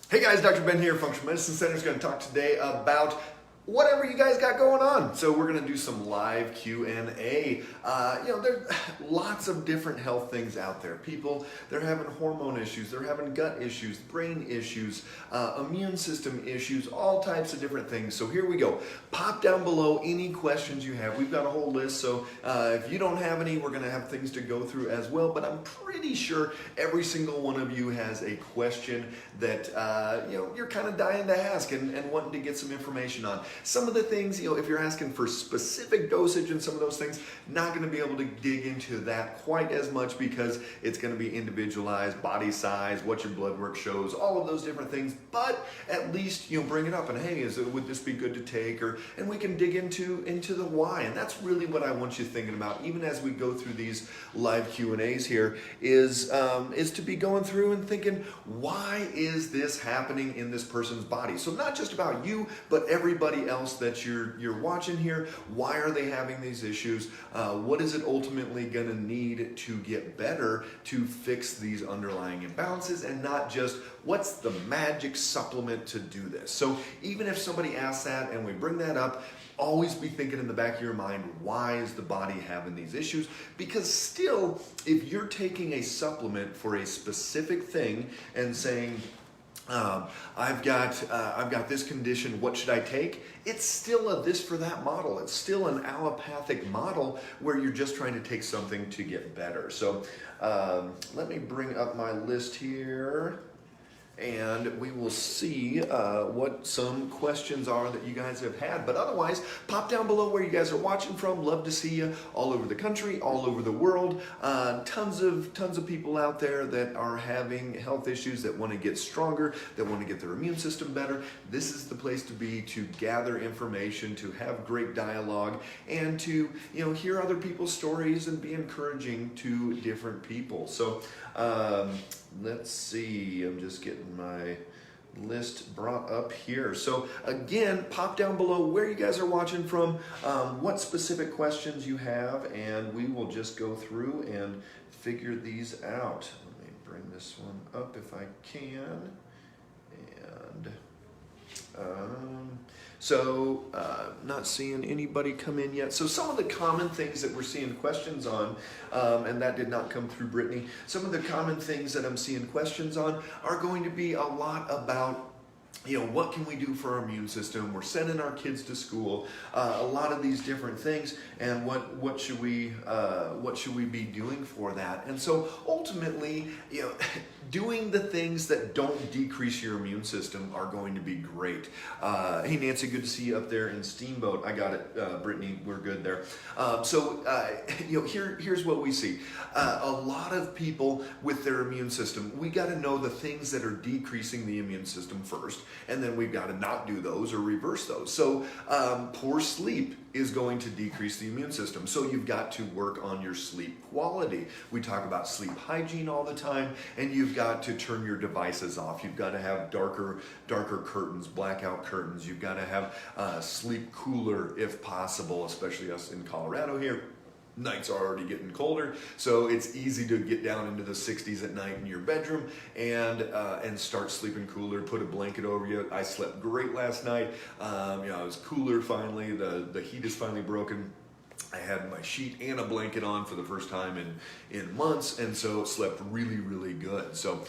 Hey guys, Dr. Ben here, Functional Medicine Center is going to talk today about whatever you guys got going on. So we're going to do some live Q&A. There's lots of different health things out there. People, they're having hormone issues, they're having gut issues, brain issues, immune system issues, all types of different things. So here we go. Pop down below any questions you have. We've got a whole list, so if you don't have any, we're going to have things to go through as well. But I'm pretty sure every single one of you has a question that you're kind of dying to ask and wanting to get some information on. Some of the things, if you're asking for specific dosage and some of those things, not going to be able to dig into that quite as much because it's going to be individualized, body size, what your blood work shows, all of those different things. But at least bring it up and hey, would this be good to take? And we can dig into the why. And that's really what I want you thinking about, even as we go through these live Q&As here, is to be going through and thinking, why is this happening in this person's body? So not just about you, but everybody else that you're watching here. Why are they having these issues? What is it ultimately going to need to get better to fix these underlying imbalances, and not just what's the magic supplement to do this? So even if somebody asks that and we bring that up, always be thinking in the back of your mind, why is the body having these issues? Because still, if you're taking a supplement for a specific thing and saying, I've got this condition, what should I take? It's still a this for that model. It's still an allopathic model where you're just trying to take something to get better. So let me bring up my list here, and we will see what some questions are that you guys have had. But otherwise, pop down below where you guys are watching from. Love to see you all over the country, all over the world. Tons of people out there that are having health issues, that want to get stronger, that want to get their immune system better. This is the place to be, to gather information, to have great dialogue, and to hear other people's stories and be encouraging to different people. So let's see, I'm just getting my list brought up here. So again, pop down below where you guys are watching from, what specific questions you have, and we will just go through and figure these out. Let me bring this one up if I can. And not seeing anybody come in yet. So some of the common things that we're seeing questions on, and that did not come through Brittany, some of the common things that I'm seeing questions on are going to be a lot about what can we do for our immune system? We're sending our kids to school, a lot of these different things, and what should we be doing for that? And so ultimately, doing the things that don't decrease your immune system are going to be great. Hey Nancy, good to see you up there in Steamboat. I got it, Brittany, we're good there. Here's what we see. A lot of people with their immune system, we got to know the things that are decreasing the immune system first, and then we've got to not do those or reverse those. So poor sleep is going to decrease the immune system. So you've got to work on your sleep quality. We talk about sleep hygiene all the time, and you've got to turn your devices off. You've got to have darker curtains, blackout curtains. You've got to have sleep cooler if possible, especially us in Colorado here. Nights are already getting colder, so it's easy to get down into the 60s at night in your bedroom and start sleeping cooler. Put a blanket over you. I slept great last night. It was cooler finally. The heat is finally broken. I had my sheet and a blanket on for the first time in months, and so slept really, really good. So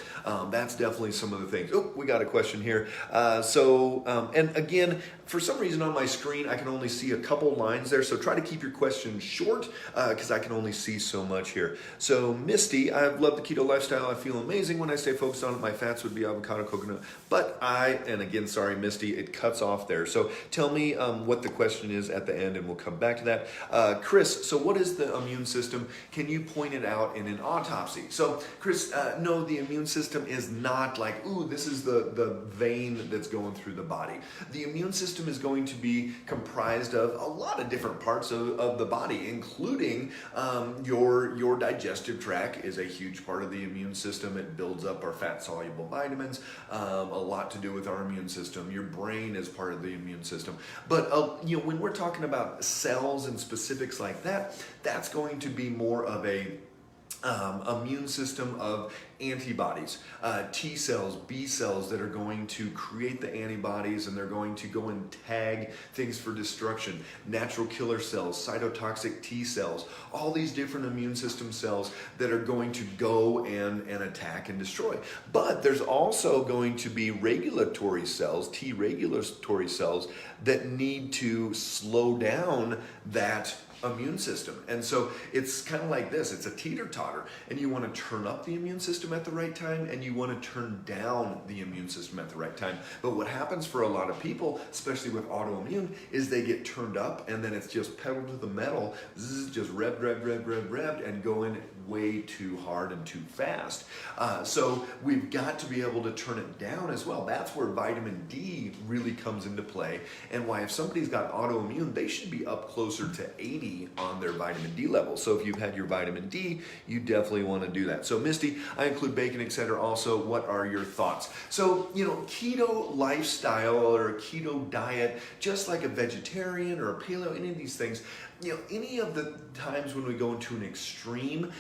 that's definitely some of the things. Oh, we got a question here. And again, for some reason on my screen, I can only see a couple lines there, so try to keep your questions short because I can only see so much here. So Misty, I've loved the keto lifestyle. I feel amazing when I stay focused on it. My fats would be avocado, coconut, but and again, sorry, Misty, it cuts off there. So tell me what the question is at the end, and we'll come back to that. Chris, so what is the immune system? Can you point it out in an autopsy? So Chris, no, the immune system is not like, ooh, this is the vein that's going through the body. The immune system is going to be comprised of a lot of different parts of the body, including your digestive tract is a huge part of the immune system. It builds up our fat-soluble vitamins, a lot to do with our immune system. Your brain is part of the immune system. But when we're talking about cells and specifics like that, that's going to be more of a immune system of antibodies, T cells, B cells that are going to create the antibodies, and they're going to go and tag things for destruction, natural killer cells, cytotoxic T cells, all these different immune system cells that are going to go and attack and destroy. But there's also going to be regulatory cells, T regulatory cells, that need to slow down that immune system. And so it's kind of like this, it's a teeter-totter, and you want to turn up the immune system at the right time, and you want to turn down the immune system at the right time. But what happens for a lot of people, especially with autoimmune, is they get turned up, and then it's just pedal to the metal, just revved, and going way too hard and too fast. So we've got to be able to turn it down as well. That's where vitamin D really comes into play, and why if somebody's got autoimmune, they should be up closer to 80 on their vitamin D level. So if you've had your vitamin D, you definitely want to do that. So Misty, I include bacon, etc. Also, what are your thoughts? So, keto lifestyle or a keto diet, just like a vegetarian or a paleo, any of these things, any of the times when we go into an extreme,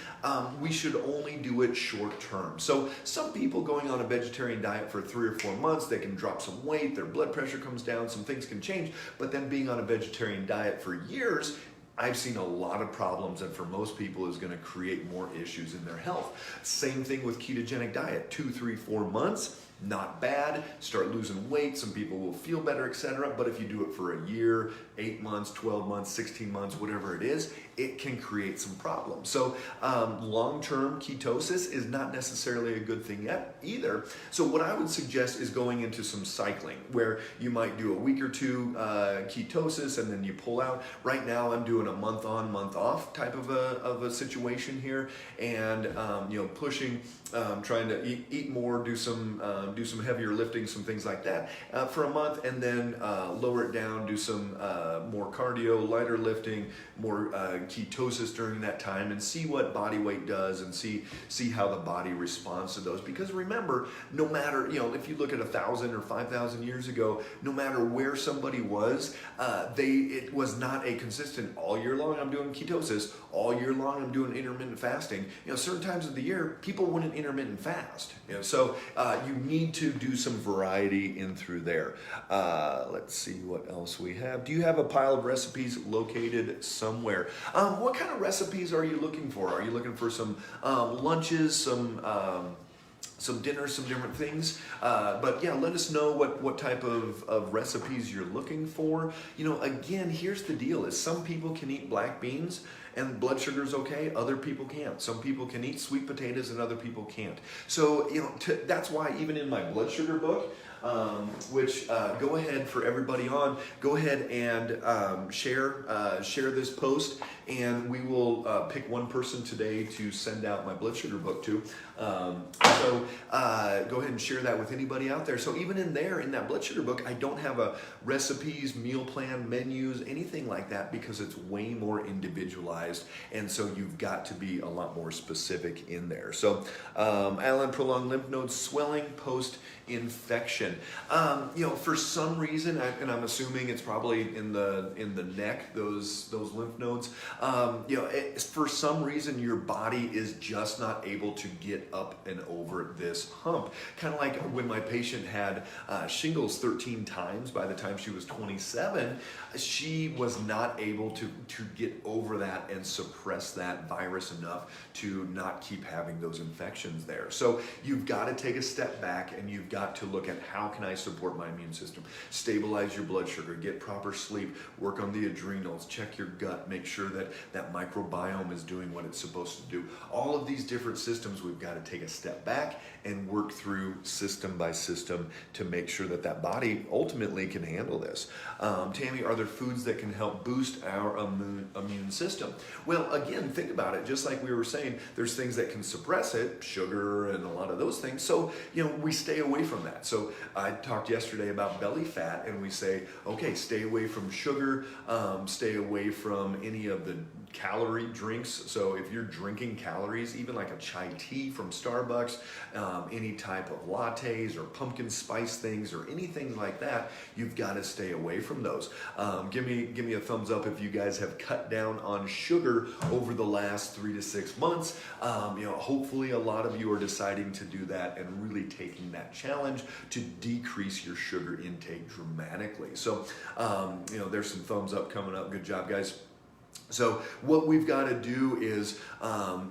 we should only do it short term. So some people going on a vegetarian diet for 3 or 4 months, they can drop some weight, their blood pressure comes down, some things can change, but then being on a vegetarian diet for years, I've seen a lot of problems, and for most people is going to create more issues in their health. Same thing with ketogenic diet, 2, 3, 4 months, not bad, start losing weight, some people will feel better, etc. But if you do it for a year, 8 months, 12 months, 16 months, whatever it is, it can create some problems. So long-term ketosis is not necessarily a good thing yet either. So what I would suggest is going into some cycling, where you might do a week or two ketosis and then you pull out. Right now I'm doing a month on, month off type of a situation here, and pushing, trying to eat more, do some heavier lifting, some things like that for a month, and then lower it down, do some more cardio, lighter lifting, more ketosis during that time, and see what body weight does, and see how the body responds to those. Because remember, no matter, if you look at 1,000 or 5,000 years ago, no matter where somebody was, it was not a consistent, all year long I'm doing ketosis, all year long I'm doing intermittent fasting. Certain times of the year, people wouldn't intermittent fast. So you need to do some variety in through there. Let's see what else we have. Do you have a pile of recipes located somewhere? What kind of recipes are you looking for? Are you looking for some lunches, some dinners, some different things? But yeah, let us know what type of recipes you're looking for. Again, here's the deal, is some people can eat black beans and blood sugar is okay, other people can't. Some people can eat sweet potatoes and other people can't. So, that's why even in my blood sugar book, which go ahead, for everybody on, go ahead and share this post, and we will pick one person today to send out my blood sugar book to. So go ahead and share that with anybody out there. So even in that blood sugar book, I don't have a recipes, meal plan, menus, anything like that, because it's way more individualized, and so you've got to be a lot more specific in there. So Alan, prolonged lymph node swelling post infection. For some reason, and I'm assuming it's probably in the neck, those lymph nodes. For some reason, your body is just not able to get up and over this hump. Kind of like when my patient had shingles 13 times by the time she was 27, she was not able to get over that and suppress that virus enough to not keep having those infections there. So you've got to take a step back, and you've got to look at, how can I support my immune system? Stabilize your blood sugar, get proper sleep, work on the adrenals, check your gut, make sure that microbiome is doing what it's supposed to do. All of these different systems, we've got to take a step back and work through system by system to make sure that body ultimately can handle this. Tammy, are there foods that can help boost our immune system? Well, again, think about it. Just like we were saying, there's things that can suppress it, sugar and a lot of those things. So, we stay away from that. So I talked yesterday about belly fat, and we say, okay, stay away from sugar, stay away from any of the calorie drinks. So if you're drinking calories, even like a chai tea from Starbucks, any type of lattes or pumpkin spice things or anything like that, you've got to stay away from those. Give me a thumbs up if you guys have cut down on sugar over the last 3 to 6 months. Hopefully a lot of you are deciding to do that and really taking that challenge to decrease your sugar intake dramatically. So, there's some thumbs up coming up. Good job, guys. So what we've got to do is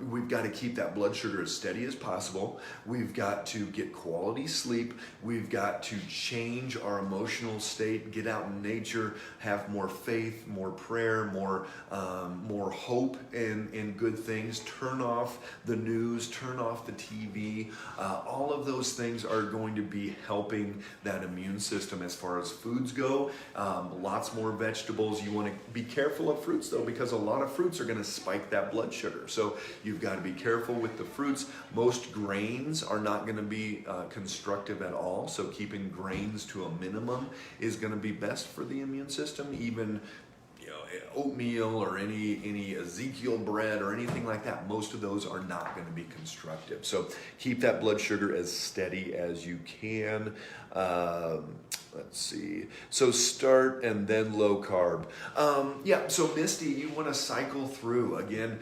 we've got to keep that blood sugar as steady as possible. We've got to get quality sleep. We've got to change our emotional state, get out in nature, have more faith, more prayer, more hope in good things. Turn off the news, turn off the TV. All of those things are going to be helping that immune system as far as foods go. Lots more vegetables. You want to be careful of fruits though, because a lot of fruits are going to spike that blood sugar. So you've got to be careful with the fruits. Most grains are not going to be constructive at all. So keeping grains to a minimum is going to be best for the immune system. Even oatmeal or any Ezekiel bread or anything like that, most of those are not going to be constructive. So keep that blood sugar as steady as you can. Let's see. So start and then low carb. So Misty, you want to cycle through again,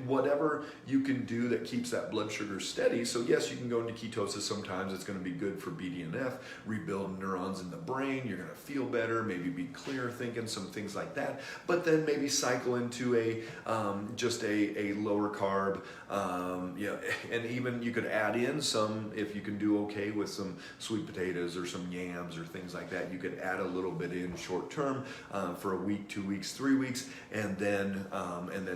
whatever you can do that keeps that blood sugar steady. So yes, you can go into ketosis sometimes. It's going to be good for BDNF, rebuild neurons in the brain. You're going to feel better, maybe be clear thinking, some things like that. But then maybe cycle into just a lower carb, and even you could add in some, if you can do okay with some sweet potatoes or some yams or things like that, you could add a little bit in short term for a week, 2 weeks, 3 weeks, and then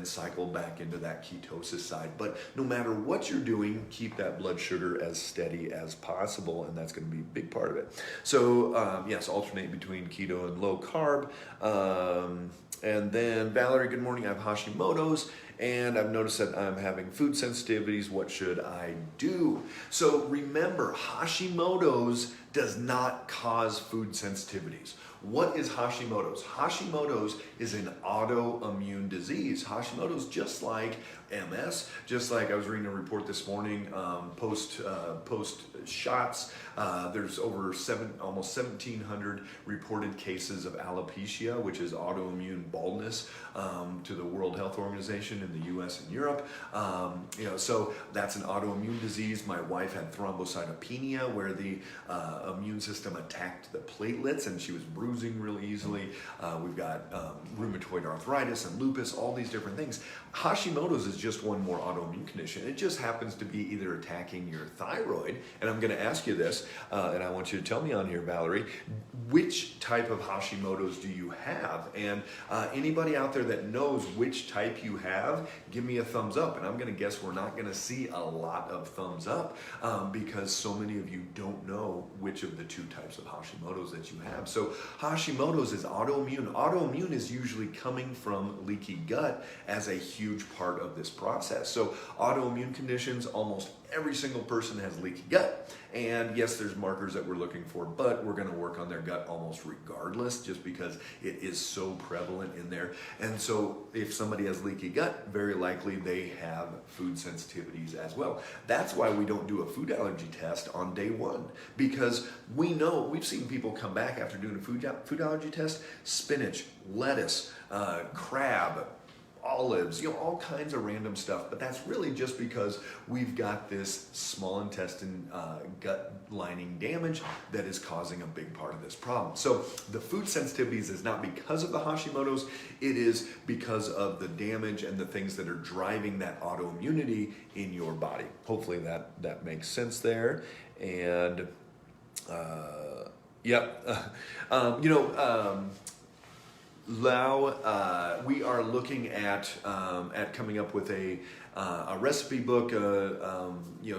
cycle back into that ketosis side. But no matter what you're doing, keep that blood sugar as steady as possible, and that's going to be a big part of it. So yes, alternate between keto and low carb. And then Valerie, good morning. I have Hashimoto's and I've noticed that I'm having food sensitivities. What should I do? So remember, Hashimoto's does not cause food sensitivities. What is Hashimoto's? Hashimoto's is an autoimmune disease. Hashimoto's just like MS, just like I was reading a report this morning, post shots, there's almost 1,700 reported cases of alopecia, which is autoimmune baldness, to the World Health Organization in the US and Europe. So that's an autoimmune disease. My wife had thrombocytopenia, where the immune system attacked the platelets and she was bruising really easily. We've got rheumatoid arthritis and lupus, all these different things. Hashimoto's is just one more autoimmune condition. It just happens to be either attacking your thyroid, and I'm going to ask you this, and I want you to tell me on here, Valerie, which type of Hashimoto's do you have? And anybody out there that knows which type you have, give me a thumbs up. And I'm going to guess we're not going to see a lot of thumbs up because so many of you don't know which of the two types of Hashimoto's that you have. So Hashimoto's is autoimmune. Autoimmune is usually coming from leaky gut as a huge part of this process. So autoimmune conditions, almost every single person has leaky gut. And yes, there's markers that we're looking for, but we're going to work on their gut almost regardless, just because it is so prevalent in there. And so if somebody has leaky gut, very likely they have food sensitivities as well. That's why we don't do a food allergy test on day one, because we know, we've seen people come back after doing a food allergy test, spinach, lettuce, crab, olives, all kinds of random stuff, but that's really just because we've got this small intestine gut lining damage that is causing a big part of this problem. So the food sensitivities is not because of the Hashimoto's, it is because of the damage and the things that are driving that autoimmunity in your body. Hopefully that makes sense there. And Lau, we are looking at coming up with a recipe book,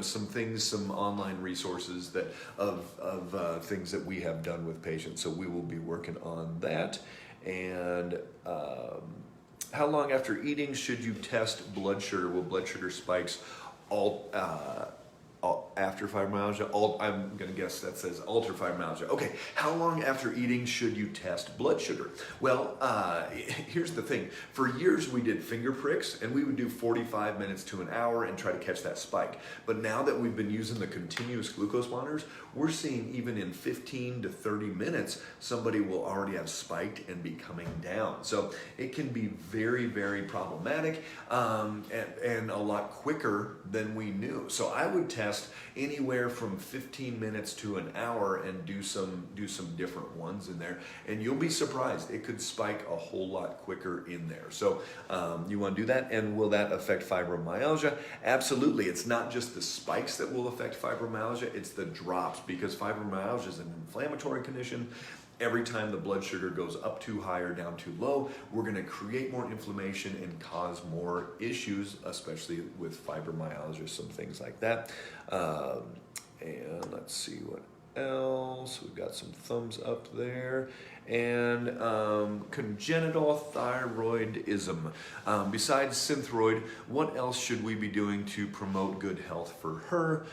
some things, some online resources of things that we have done with patients. So we will be working on that. And how long after eating should you test blood sugar? Will blood sugar spikes after fibromyalgia, I'm going to guess that says alter fibromyalgia. Okay, how long after eating should you test blood sugar? Well, here's the thing. For years we did finger pricks, and we would do 45 minutes to an hour and try to catch that spike. But now that we've been using the continuous glucose monitors, we're seeing even in 15 to 30 minutes, somebody will already have spiked and be coming down. So it can be very, very problematic and a lot quicker than we knew. So I would test anywhere from 15 minutes to an hour and do some different ones in there, and you'll be surprised. It could spike a whole lot quicker in there. So you want to do that. And will that affect fibromyalgia? Absolutely. It's not just the spikes that will affect fibromyalgia, it's the drops, because fibromyalgia is an inflammatory condition. Every time the blood sugar goes up too high or down too low, we're going to create more inflammation and cause more issues, especially with fibromyalgia, some things like that. And let's see what else. We've got some thumbs up there. And congenital thyroidism. Besides Synthroid, what else should we be doing to promote good health for her?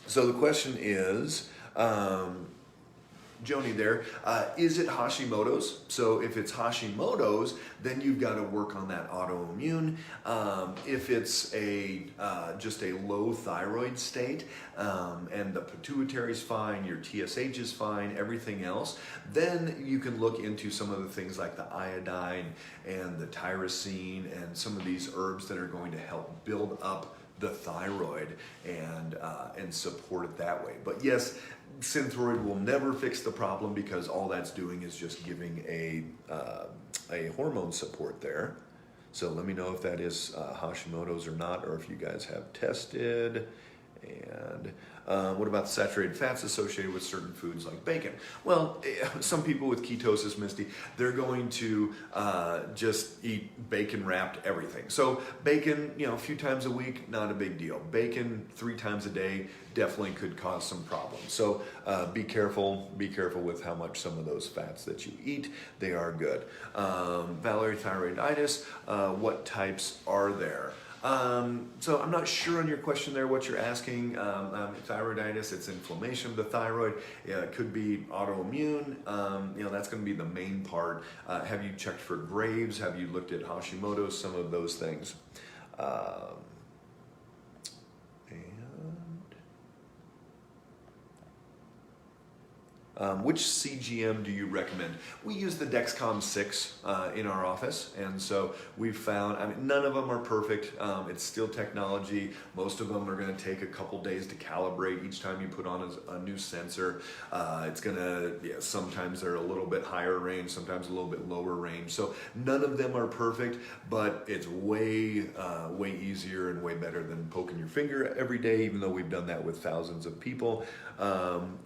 So the question is, Joni there, is it Hashimoto's? So if it's Hashimoto's, then you've got to work on that autoimmune. If it's just a low thyroid state, and the pituitary is fine, your TSH is fine, everything else, then you can look into some of the things like the iodine and the tyrosine and some of these herbs that are going to help build up the thyroid and support it that way. But yes, Synthroid will never fix the problem, because all that's doing is just giving a hormone support there. So let me know if that is Hashimoto's or not, or if you guys have tested. And what about saturated fats associated with certain foods like bacon? Well, some people with ketosis, Misty, they're going to just eat bacon wrapped everything. So bacon, a few times a week, not a big deal. Bacon 3 times a day definitely could cause some problems. So be careful with how much some of those fats that you eat. They are good. Valerie, thyroiditis, what types are there? So I'm not sure on your question there what you're asking. Thyroiditis, it's inflammation of the thyroid. It could be autoimmune. That's going to be the main part. Have you checked for Graves? Have you looked at Hashimoto's? Some of those things. Which CGM do you recommend? We use the Dexcom 6 in our office, and so we've found, none of them are perfect. It's still technology. Most of them are going to take a couple days to calibrate each time you put on a new sensor. It's going to, sometimes they're a little bit higher range, sometimes a little bit lower range. So none of them are perfect, but it's way easier and way better than poking your finger every day, even though we've done that with thousands of people.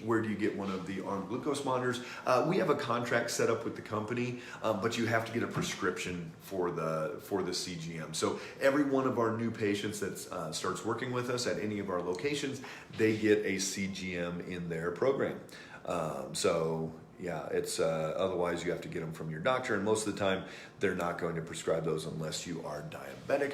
Where do you get one of the armed glucose monitors? We have a contract set up with the company, but you have to get a prescription for the CGM. So every one of our new patients that starts working with us at any of our locations, they get a CGM in their program. Yeah, it's otherwise you have to get them from your doctor, and most of the time they're not going to prescribe those unless you are diabetic.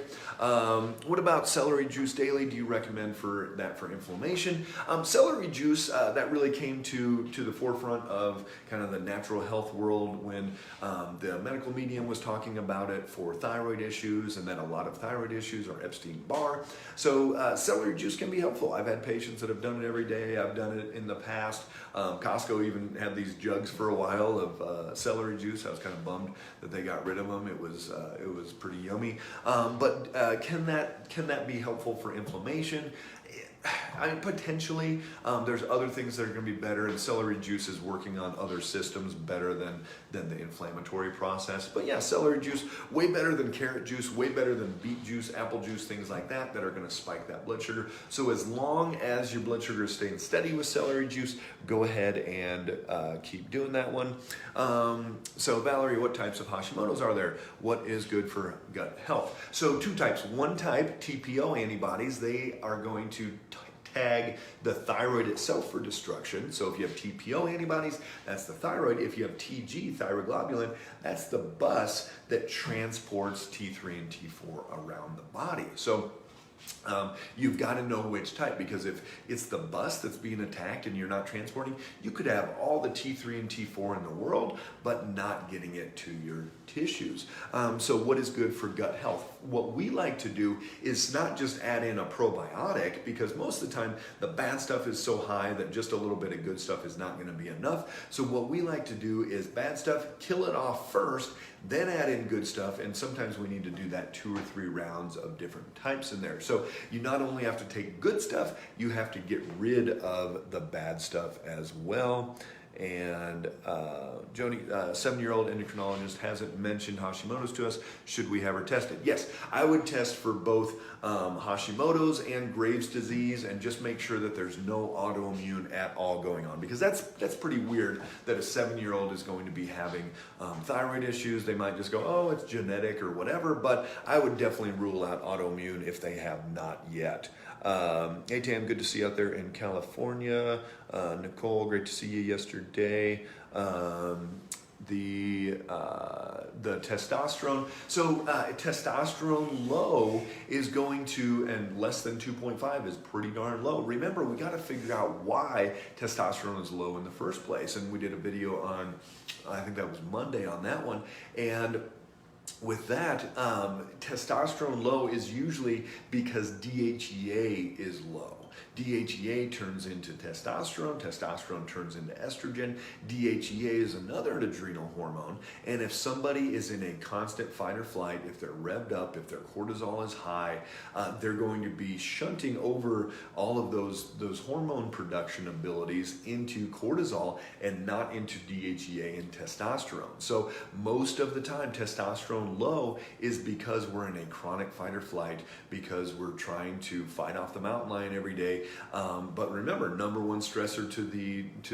What about celery juice daily? Do you recommend for inflammation? Celery juice, that really came to the forefront of kind of the natural health world when the medical medium was talking about it for thyroid issues, and then a lot of thyroid issues are Epstein-Barr. So celery juice can be helpful. I've had patients that have done it every day. I've done it in the past. Costco even had these jugs for a while of celery juice. I was kind of bummed that they got rid of them. It was pretty yummy. But can that be helpful for inflammation? Potentially. There's other things that are going to be better, and celery juice is working on other systems better than the inflammatory process. But yeah, celery juice, way better than carrot juice, way better than beet juice, apple juice, things like that are going to spike that blood sugar. So as long as your blood sugar is staying steady with celery juice, go ahead and keep doing that one. So Valerie, what types of Hashimoto's are there? What is good for gut health? So 2 types. One type, TPO antibodies, they are going to tag the thyroid itself for destruction. So if you have TPO antibodies, that's the thyroid. If you have TG, thyroglobulin, that's the bus that transports T3 and T4 around the body. So You've got to know which type, because if it's the bus that's being attacked and you're not transporting, you could have all the T3 and T4 in the world, but not getting it to your tissues. So what is good for gut health? What we like to do is not just add in a probiotic, because most of the time the bad stuff is so high that just a little bit of good stuff is not going to be enough. So what we like to do is bad stuff, kill it off first, then add in good stuff, and sometimes we need to do that 2 or 3 rounds of different types in there. So you not only have to take good stuff, you have to get rid of the bad stuff as well. And Joni, 7-year-old endocrinologist, hasn't mentioned Hashimoto's to us. Should we have her tested? Yes, I would test for both Hashimoto's and Graves' disease, and just make sure that there's no autoimmune at all going on, because that's pretty weird that a 7-year-old is going to be having thyroid issues. They might just go, oh, it's genetic or whatever, but I would definitely rule out autoimmune if they have not yet. Hey Tam, good to see you out there in California. Nicole, great to see you yesterday. The testosterone. So testosterone low is going to, and less than 2.5 is pretty darn low. Remember, we got to figure out why testosterone is low in the first place. And we did a video on, I think that was Monday on that one. And with that, testosterone low is usually because DHEA is low. DHEA turns into testosterone, testosterone turns into estrogen. DHEA is another adrenal hormone, and if somebody is in a constant fight or flight, if they're revved up, if their cortisol is high, they're going to be shunting over all of those hormone production abilities into cortisol and not into DHEA and testosterone. So most of the time, testosterone low is because we're in a chronic fight or flight, because we're trying to fight off the mountain lion every day. But remember, number one stressor to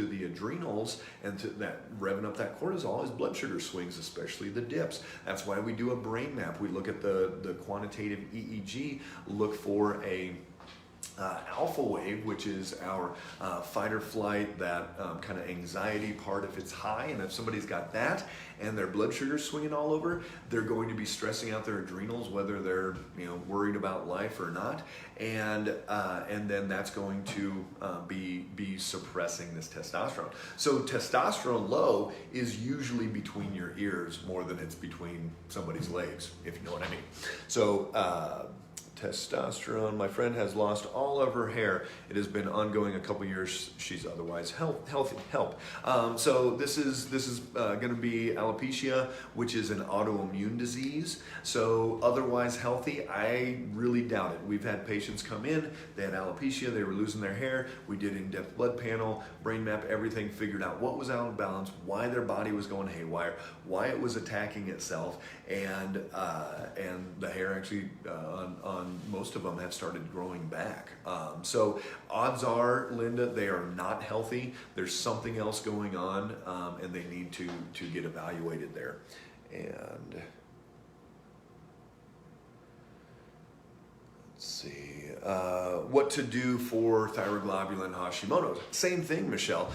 the adrenals and to that revving up that cortisol is blood sugar swings, especially the dips. That's why we do a brain map. We look at the quantitative EEG, look for a alpha wave, which is our fight or flight, that kind of anxiety part if it's high. And if somebody's got that and their blood sugar swinging all over, they're going to be stressing out their adrenals, whether they're worried about life or not. And then that's going to be suppressing this testosterone. So testosterone low is usually between your ears more than it's between somebody's legs, if you know what I mean. So testosterone. My friend has lost all of her hair. It has been ongoing a couple years. She's otherwise healthy. So this is going to be alopecia, which is an autoimmune disease. So otherwise healthy, I really doubt it. We've had patients come in, they had alopecia, they were losing their hair. We did in-depth blood panel, brain map, everything, figured out what was out of balance, why their body was going haywire, why it was attacking itself, and the hair actually on most of them have started growing back. So odds are, Linda, they are not healthy. There's something else going on, and they need to get evaluated there. And let's see. What to do for thyroglobulin Hashimoto's. Same thing, Michelle.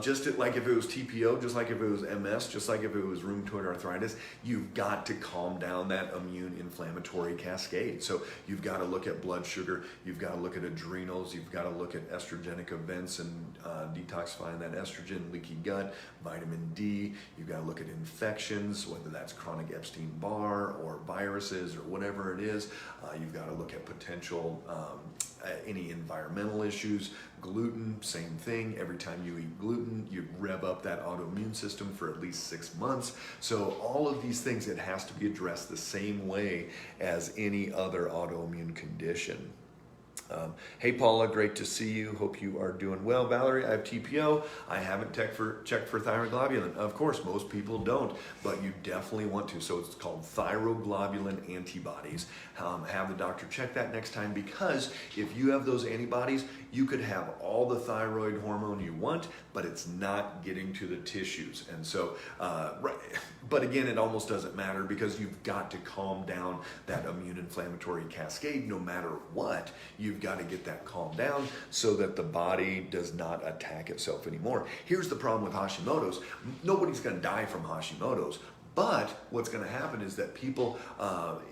Just like if it was TPO, just like if it was MS, just like if it was rheumatoid arthritis, you've got to calm down that immune inflammatory cascade. So you've got to look at blood sugar, you've got to look at adrenals, you've got to look at estrogenic events and detoxifying that estrogen, leaky gut, vitamin D. You've got to look at infections, whether that's chronic Epstein-Barr or viruses or whatever it is. You've got to look at potential any environmental issues. Gluten, same thing. Every time you eat gluten, you rev up that autoimmune system for at least 6 months. So all of these things, it has to be addressed the same way as any other autoimmune condition. Hey Paula, great to see you. Hope you are doing well. Valerie, I have TPO. I haven't checked for thyroglobulin. Of course, most people don't, but you definitely want to. So it's called thyroglobulin antibodies. Have the doctor check that next time, because if you have those antibodies, you could have all the thyroid hormone you want, but it's not getting to the tissues. And so, but again, it almost doesn't matter, because you've got to calm down that immune inflammatory cascade no matter what. You've got to get that calmed down so that the body does not attack itself anymore. Here's the problem with Hashimoto's. Nobody's going to die from Hashimoto's. But what's going to happen is that people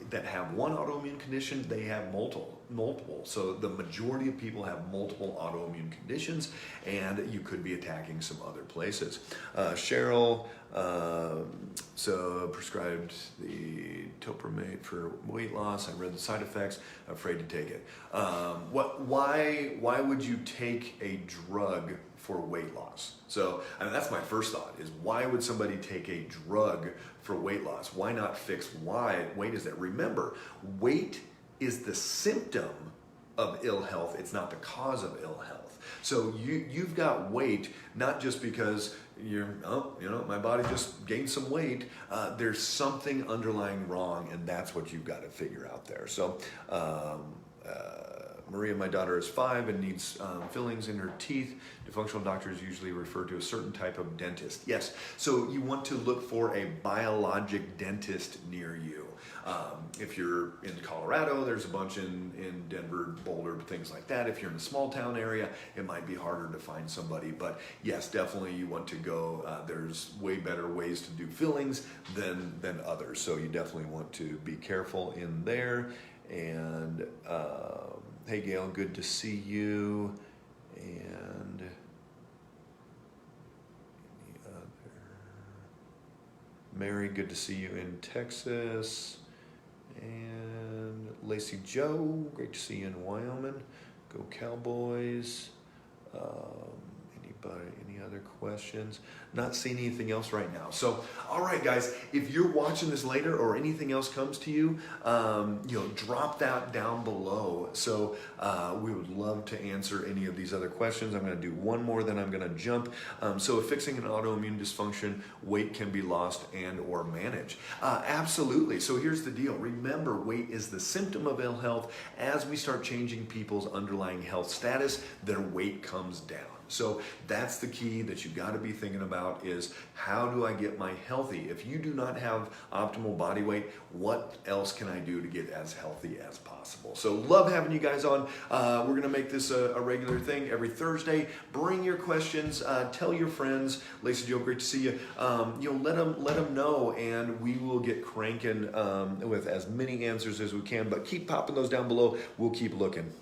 that have one autoimmune condition, they have multiple. multiple. So the majority of people have multiple autoimmune conditions, and you could be attacking some other places. Cheryl, so prescribed the Topramate for weight loss. I read the side effects. Afraid to take it. Why would you take a drug for weight loss? So I mean, that's my first thought, is why would somebody take a drug for weight loss? Why not fix why weight is that? Remember, weight is the symptom of ill health. It's not the cause of ill health. So you've got weight not just because my body just gained some weight. There's something underlying wrong, and that's what you've got to figure out there. So Maria, my daughter, is 5 and needs fillings in her teeth. Do functional doctors usually refer to a certain type of dentist? Yes. So you want to look for a biologic dentist near you. If you're in Colorado, there's a bunch in Denver, Boulder, things like that. If you're in a small town area, it might be harder to find somebody. But yes, definitely you want to go. There's way better ways to do fillings than others. So you definitely want to be careful in there. And hey, Gail, good to see you. And any other? Mary, good to see you in Texas. And Lacey Joe, great to see you in Wyoming. Go Cowboys. Any other questions? Not seeing anything else right now. So, all right, guys, if you're watching this later or anything else comes to you, drop that down below. So we would love to answer any of these other questions. I'm going to do one more, then I'm going to jump. So if fixing an autoimmune dysfunction, weight can be lost and or managed. Absolutely. So here's the deal. Remember, weight is the symptom of ill health. As we start changing people's underlying health status, their weight comes down. So that's the key that you've got to be thinking about, is how do I get my healthy? If you do not have optimal body weight, what else can I do to get as healthy as possible? So love having you guys on. We're going to make this a regular thing every Thursday. Bring your questions. Tell your friends. Lacey Joe, great to see you. Let them know, and we will get cranking with as many answers as we can. But keep popping those down below. We'll keep looking.